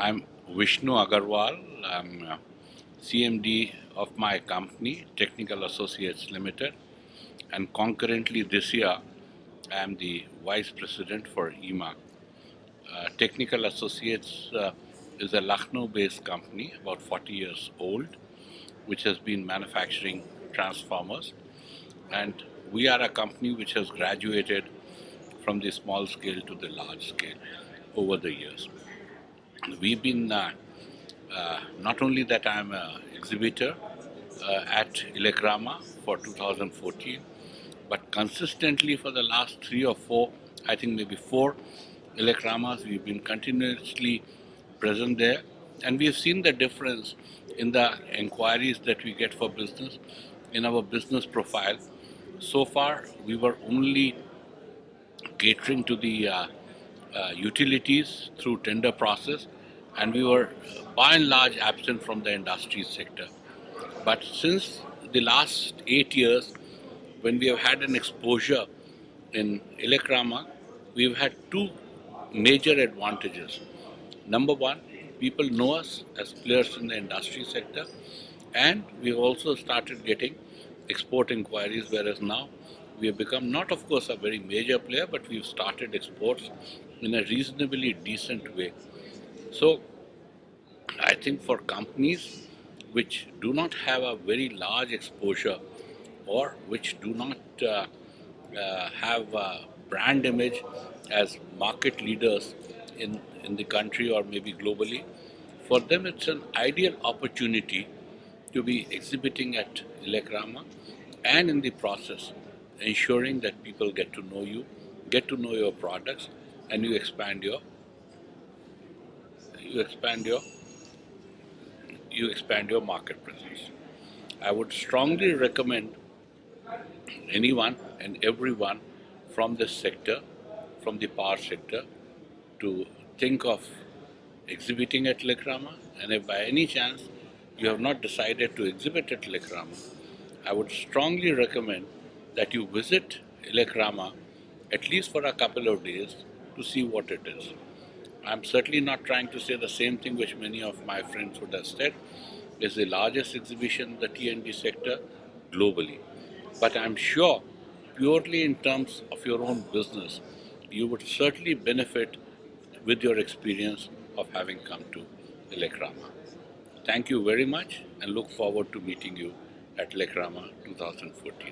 I'm Vishnu Agarwal. I'm CMD of my company, Technical Associates Limited, and concurrently this year, I'm the Vice President for EMA. Technical Associates is a Lucknow-based company, about 40 years old, which has been manufacturing transformers. And we are a company which has graduated from the small scale to the large scale over the years. We've been not only that I'm an exhibitor at Elecrama for 2014, but consistently for the last 3 or 4, I think maybe 4 Elecramas, we've been continuously present there. And we have seen the difference in the inquiries that we get for business, in our business profile. So far, we were only catering to the utilities through tender process, and we were by and large absent from the industry sector. But since the last 8 years, when we have had an exposure in Elecrama, we've had 2 major advantages. Number one, people know us as players in the industry sector, and we've also started getting export inquiries, whereas now we have become not, of course, a very major player, but we've started exports in a reasonably decent way. So I think for companies which do not have a very large exposure or which do not have a brand image as market leaders in the country or maybe globally, for them it's an ideal opportunity to be exhibiting at Elecrama and in the process ensuring that people get to know you, get to know your products, and you expand your market presence. I would strongly recommend anyone and everyone from this sector, from the power sector, to think of exhibiting at Elecrama. And if by any chance you have not decided to exhibit at Elecrama, I would strongly recommend that you visit Elecrama at least for a couple of days to see what it is. I'm certainly not trying to say the same thing which many of my friends would have said. It's the largest exhibition in the T&D sector globally. But I'm sure, purely in terms of your own business, you would certainly benefit with your experience of having come to Elecrama. Thank you very much and look forward to meeting you at Elecrama 2014.